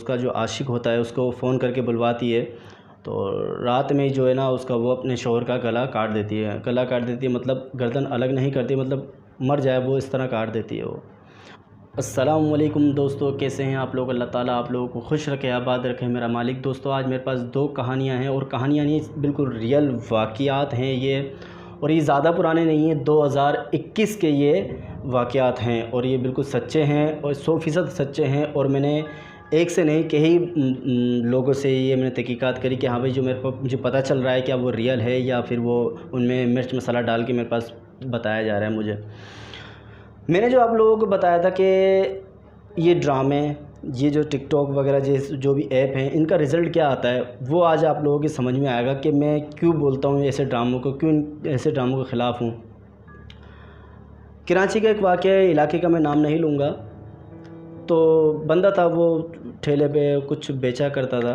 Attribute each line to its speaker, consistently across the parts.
Speaker 1: उसका जो आशिक होता है उसको फ़ोन करके बुलवाती है। तो रात में जो है ना उसका वो अपने शौहर का गला काट देती है। गला काट देती है मतलब गर्दन अलग नहीं करती, मतलब मर जाए वो, इस तरह काट देती है वो। अस्सलाम वालेकुम दोस्तों, कैसे हैं आप लोग? अल्लाह ताला आप लोगों को खुश रखे, आबाद रखे मेरा मालिक। दोस्तों आज मेरे पास दो कहानियाँ हैं, और कहानियाँ नहीं, बिल्कुल रियल वाक़यात हैं ये, और ये ज़्यादा पुराने नहीं हैं, 2021 के ये वाक़यात हैं, और ये बिल्कुल सच्चे हैं और 100% सच्चे हैं। और मैंने एक से नहीं कई लोगों से ये मैंने तहकीकात करी कि हाँ भाई जो मुझे पता चल रहा है क्या वो रियल है या फिर वो उनमें मिर्च मसाला डाल के मेरे पास बताया जा रहा है मुझे। मैंने जो आप लोगों को बताया था कि ये ड्रामे, ये जो टिकटॉक वगैरह जो भी ऐप हैं, इनका रिज़ल्ट क्या आता है वो आज आप लोगों की समझ में आएगा कि मैं क्यों बोलता हूँ ऐसे ड्रामों को, क्यों ऐसे ड्रामों के ख़िलाफ़ हूँ। कराची का एक वाक़या है, इलाके का मैं नाम नहीं लूँगा। तो बंदा था, वो ठेले पे कुछ बेचा करता था,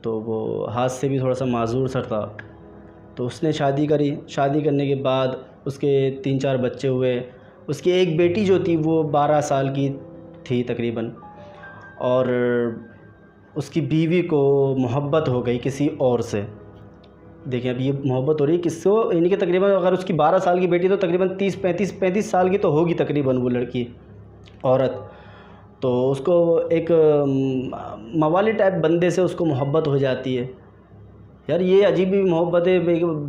Speaker 1: तो वो हाथ से भी थोड़ा सा माजूर सर था। तो उसने शादी करी। शादी करने के बाद उसके 3-4 बच्चे हुए। उसकी एक बेटी जो थी वो 12 साल की थी तकरीबन, और उसकी बीवी को मोहब्बत हो गई किसी और से। देखें अब ये मोहब्बत हो रही है किससे, यानी कि तकरीबन अगर उसकी 12 साल की बेटी तो तकरीबन 30-35 साल की तो होगी तकरीबन वो लड़की, औरत। तो उसको एक मवाली टाइप बंदे से उसको मोहब्बत हो जाती है। यार ये अजीब ही मोहब्बत है,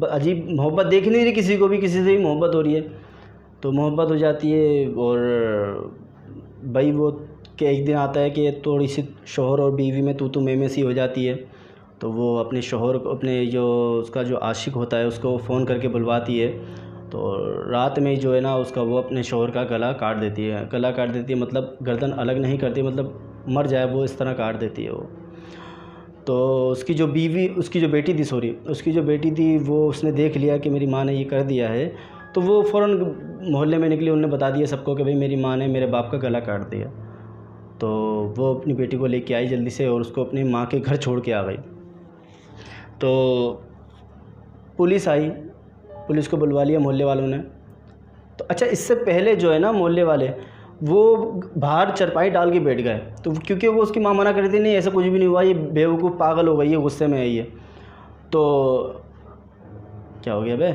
Speaker 1: अजीब मोहब्बत देख नहीं रही किसी को भी, किसी से भी मोहब्बत हो रही है तो मोहब्बत हो जाती है। और भाई वो कि एक दिन आता है कि थोड़ी सी शौहर और बीवी में तू मैं सी हो जाती है। तो वो अपने शौहर को, अपने जो उसका जो आशिक होता है उसको फ़ोन करके बुलवाती है। तो रात में जो है ना उसका वो अपने शौहर का गला काट देती है। गला काट देती है मतलब गर्दन अलग नहीं करती, मतलब मर जाए वो, इस तरह काट देती है वो। तो उसकी जो बेटी थी वो उसने देख लिया कि मेरी माँ ने ये कर दिया है। तो वो फ़ौरन मोहल्ले में निकली, उन्होंने बता दिया सबको कि भाई मेरी माँ ने मेरे बाप का गला काट दिया। तो वो अपनी बेटी को लेके आई जल्दी से और उसको अपनी माँ के घर छोड़ के आ गई। तो पुलिस आई, पुलिस को बुलवा लिया मोहल्ले वालों ने। तो अच्छा, इससे पहले जो है ना मोहल्ले वाले वो बाहर चरपाई डाल के बैठ गए। तो क्योंकि वो उसकी माँ मना कर रही थी, नहीं ऐसा कुछ भी नहीं हुआ, ये बेवकूफ़ पागल हो गई है, गुस्से में है ये। तो क्या हो गया बे,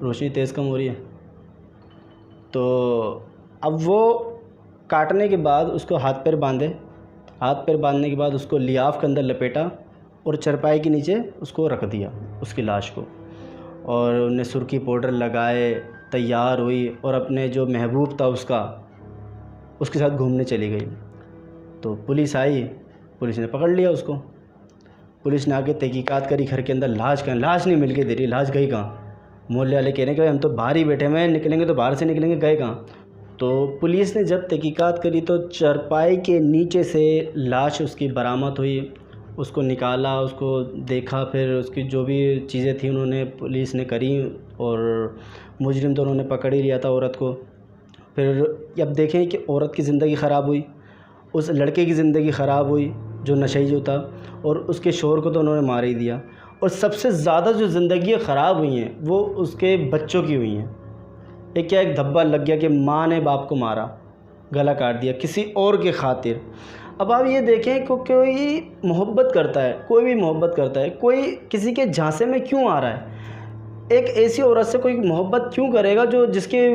Speaker 1: रोशनी तेज़ कम हो रही है। तो अब वो काटने के बाद उसको हाथ पैर बांधने के बाद उसको लियाफ़ के अंदर लपेटा और चरपाई के नीचे उसको रख दिया, उसकी लाश को। और उन्हें सुर्खी पाउडर लगाए, तैयार हुई और अपने जो महबूब था उसके साथ घूमने चली गई। तो पुलिस आई, पुलिस ने पकड़ लिया उसको। पुलिस ने आके तहकीकात करी घर के अंदर, लाश नहीं मिल के दे रही, लाश गई कहाँ। मोहल्ले वाले कह रहे हैं कि भाई हम तो बाहर ही बैठे हुए हैं, निकलेंगे तो बाहर से निकलेंगे, गए कहाँ। तो पुलिस ने जब तहकीकात करी तो चरपाई के नीचे से लाश उसकी बरामद हुई। उसको निकाला, उसको देखा, फिर उसकी जो भी चीज़ें थी उन्होंने पुलिस ने करी, और मुजरिम तो उन्होंने पकड़ ही लिया था औरत को। फिर अब देखें कि औरत की ज़िंदगी ख़राब हुई, उस लड़के की ज़िंदगी ख़राब हुई जो नशई जो था, और उसके शौहर को तो उन्होंने मार ही दिया। और सबसे ज़्यादा जो ज़िंदगियाँ ख़राब हुई हैं वो उसके बच्चों की हुई हैं। एक धब्बा लग गया कि माँ ने बाप को मारा, गला काट दिया किसी और के खातिर। अब आप ये देखें कि कोई मोहब्बत करता है, कोई भी मोहब्बत करता है, कोई किसी के झांसे में क्यों आ रहा है। एक ऐसी औरत से कोई मोहब्बत क्यों करेगा जो जिसके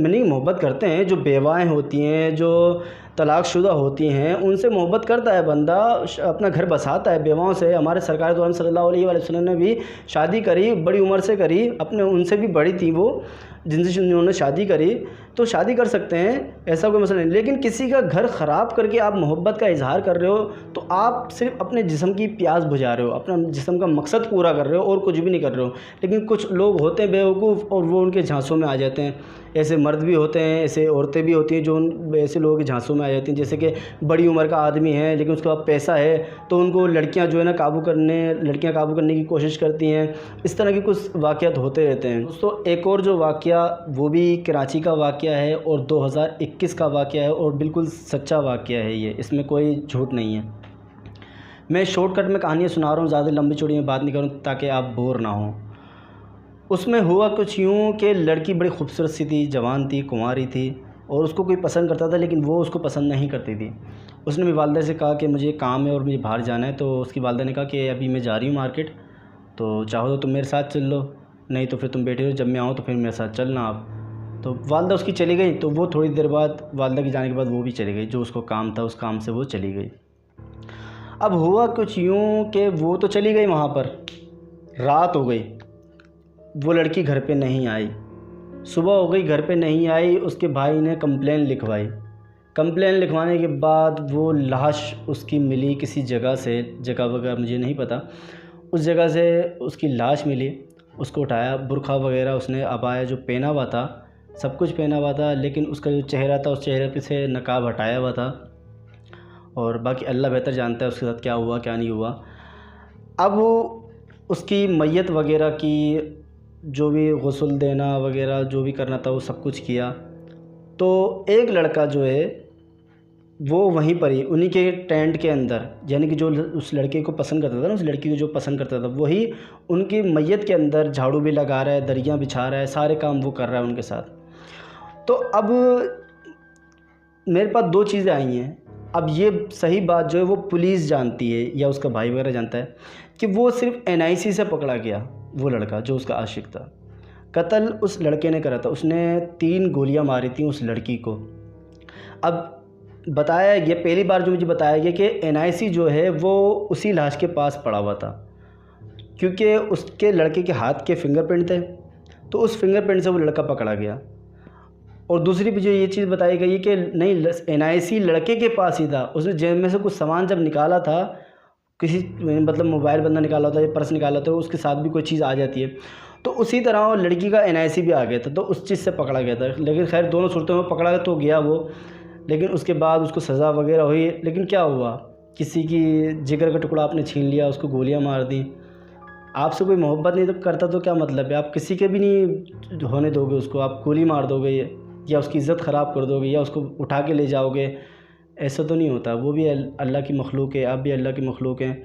Speaker 1: मनी मोहब्बत करते हैं, जो बेवाएँ होती हैं, जो तलाक़शुदा होती हैं, उनसे मोहब्बत करता है बंदा, अपना घर बसाता है बेवाओं से। हमारे सरकार दो सल्लल्लाहु अलैहि वसल्लम ने भी शादी करी, बड़ी उम्र से करी, अपने उनसे भी बड़ी थी वो जिनसे उन्होंने शादी करी, तो शादी कर सकते हैं, ऐसा कोई मसला नहीं। लेकिन किसी का घर ख़राब करके आप मोहब्बत का इजहार कर रहे हो तो आप सिर्फ अपने जिस्म की प्यास बुझा रहे हो, अपना जिस्म का मकसद पूरा कर रहे हो और कुछ भी नहीं कर रहे हो। लेकिन कुछ लोग होते हैं बेवकूफ़ और वो उनके झांसों में आ जाते हैं। ऐसे मर्द भी होते हैं, ऐसे औरतें भी होती हैं जो ऐसे लोगों के झांसों में आ जाती हैं। जैसे कि बड़ी उम्र का आदमी है लेकिन उसके पास पैसा है तो उनको लड़कियां जो है ना काबू करने की कोशिश करती हैं। इस तरह के कुछ वाक़यात होते रहते हैं। दोस्तों एक और जो वाक़या वो भी कराची का वाक़या है और 2021 का वाक़या है और बिल्कुल सच्चा वाक़या है ये, इसमें कोई झूठ नहीं है। मैं शॉर्टकट में कहानियाँ सुना रहा हूँ, ज़्यादा लंबी चौड़ी में बात नहीं करूँ ताकि आप बोर ना हों। उसमें हुआ कुछ यूँ कि लड़की बड़ी खूबसूरत सी थी, जवान थी, कुंवारी थी और उसको कोई पसंद करता था लेकिन वो उसको पसंद नहीं करती थी। उसने भी वालदा से कहा कि मुझे काम है और मुझे बाहर जाना है। तो उसकी वालदा ने कहा कि अभी मैं जा रही हूँ मार्केट, तो चाहो तो तुम मेरे साथ चल लो, नहीं तो फिर तुम बैठे रहो, जब मैं आऊँ तो फिर मेरे साथ चलना आप। तो वालदा उसकी चली गई। तो वो थोड़ी देर बाद, वालदा के जाने के बाद वो भी चली गई, जो उसको काम था उस काम से वो चली गई। अब हुआ कुछ यूँ कि वो तो चली गई, वहाँ पर रात हो गई, वो लड़की घर पे नहीं आई। सुबह हो गई, घर पे नहीं आई। उसके भाई ने कंप्लेन लिखवाई। कंप्लेन लिखवाने के बाद वो लाश उसकी मिली किसी जगह से, जगह वगैरह मुझे नहीं पता, उस जगह से उसकी लाश मिली। उसको उठाया, बुर्खा वगैरह उसने, अबाया जो पहना हुआ था, सब कुछ पहना हुआ था, लेकिन उसका जो चेहरा था उस चेहरे पे से नकाब हटाया हुआ था। और बाकी अल्लाह बेहतर जानता है उसके साथ क्या हुआ क्या नहीं हुआ। अब वो उसकी मैयत वगैरह की जो भी गुस्ल देना वगैरह जो भी करना था वो सब कुछ किया। तो एक लड़का जो है वो वहीं पर ही उन्हीं के टेंट के अंदर, यानी कि जो उस लड़के को पसंद करता था ना, उस लड़की को जो पसंद करता था, वही उनकी मैयत के अंदर झाड़ू भी लगा रहा है, दरियाँ बिछा रहा है, सारे काम वो कर रहा है उनके साथ। तो अब मेरे पास दो चीज़ें आई हैं। अब ये सही बात जो है वो पुलिस जानती है या उसका भाई वगैरह जानता है कि वो सिर्फ NIC से पकड़ा गया, वो लड़का जो उसका आशिक था। कत्ल उस लड़के ने करा था, उसने 3 गोलियां मारी थी उस लड़की को। अब बताया, ये पहली बार जो मुझे बताया गया कि NIC जो है वो उसी लाश के पास पड़ा हुआ था, क्योंकि उसके लड़के के हाथ के फिंगरप्रिंट थे, तो उस फिंगरप्रिंट से वो लड़का पकड़ा गया। और दूसरी भी जो ये चीज़ बताई गई है कि नहीं, NIC लड़के के पास ही था। उसने जेब में से कुछ सामान जब निकाला था, किसी मतलब मोबाइल बंदा निकाला होता है या पर्स निकाला होता है, उसके साथ भी कोई चीज़ आ जाती है, तो उसी तरह वो लड़की का NIC भी आ गया था, तो उस चीज़ से पकड़ा गया था। लेकिन खैर दोनों सूरतों में पकड़ा तो गया वो, लेकिन उसके बाद उसको सज़ा वगैरह हुई। लेकिन क्या हुआ, किसी की जिगर का टुकड़ा आपने छीन लिया, उसको गोलियां मार दी। आपसे कोई मोहब्बत नहीं तो करता तो क्या मतलब है, आप किसी के भी नहीं होने दोगे उसको, आप गोली मार दोगे या उसकी इज़्ज़त ख़राब कर दोगे या उसको उठा के ले जाओगे, ऐसा तो नहीं होता। वो भी अल्लाह की मखलूक है, आप भी अल्लाह की मखलूक हैं।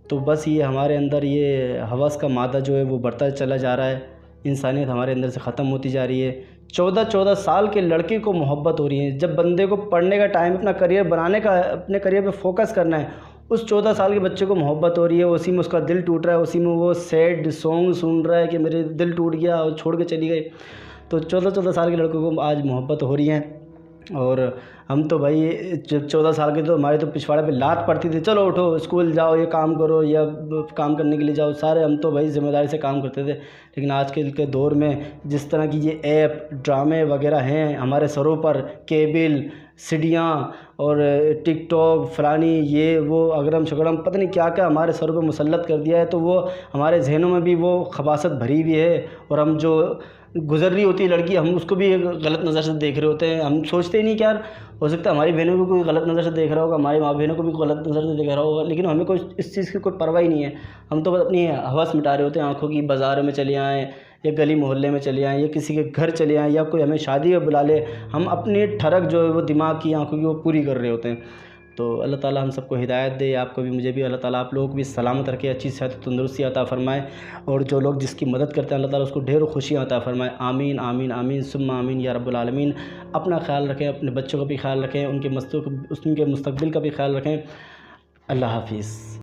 Speaker 1: तो बस ये हमारे अंदर ये हवस का मादा जो है वो बढ़ता चला जा रहा है, इंसानियत हमारे अंदर से ख़त्म होती जा रही है। 14-14 साल के लड़के को मोहब्बत हो रही है। जब बंदे को पढ़ने का टाइम, अपना करियर बनाने का, अपने करियर पे फोकस करना है, उस 14 साल के बच्चे को मोहब्बत हो रही है, उसी में उसका दिल टूट रहा है, उसी में वो सैड सॉन्ग सुन रहा है कि मेरे दिल टूट गया और छोड़ के चली गई। तो 14-14 साल के लड़कों को आज मोहब्बत हो रही है। और हम तो भाई जब 14 साल के, तो हमारे तो पिछवाड़े पे लात पड़ती थी, चलो उठो स्कूल जाओ, ये काम करो या काम करने के लिए जाओ, सारे हम तो भाई ज़िम्मेदारी से काम करते थे। लेकिन आजकल के दौर में जिस तरह की ये ऐप ड्रामे वगैरह हैं हमारे सरों पर, केबल सीढ़ियाँ और टिकटॉक फलानी ये वो अगरम शकरम पता नहीं क्या क्या हमारे सरों पे मुसल्लत कर दिया है। तो वो हमारे जहनों में भी वो खबासत भरी हुई है, और हम जो गुज़र रही होती है लड़की, हम उसको भी गलत नज़र से देख रहे होते हैं। हम सोचते ही नहीं कि यार हो सकता है हमारी बहनों को कोई गलत नज़र से देख रहा होगा, हमारी माँ बहनों को भी गलत नज़र से देख रहा होगा, लेकिन हमें कोई इस चीज़ की कोई परवाह ही नहीं है। हम तो बस अपनी हवस मिटा रहे होते हैं आँखों की। बाज़ारों में चले आएँ या गली मोहल्ले में चले आएँ या किसी के घर चले आएँ या कोई हमें शादी में बुला ले, हम अपनी ठरक जो है वो दिमाग की, आँखों की, वो पूरी कर रहे होते हैं। तो अल्लाह ताला हम सबको हिदायत दे, आपको भी मुझे भी अल्लाह ताला आप लोगों को भी सलामत रखे, अच्छी सेहत तंदुरुस्ती अता फ़रमाए, और जो लोग जिसकी मदद करते हैं अल्लाह ताला उसको ढेरों खुशियाँ अता फ़रमाए। आमीन आमीन आमीन सुम्मा आमीन या रब्बुल आलमीन। अपना ख्याल रखें, अपने बच्चों का भी ख्याल रखें, उनके मुस्तकबिल का भी ख्याल रखें। अल्लाह हाफ़िज़।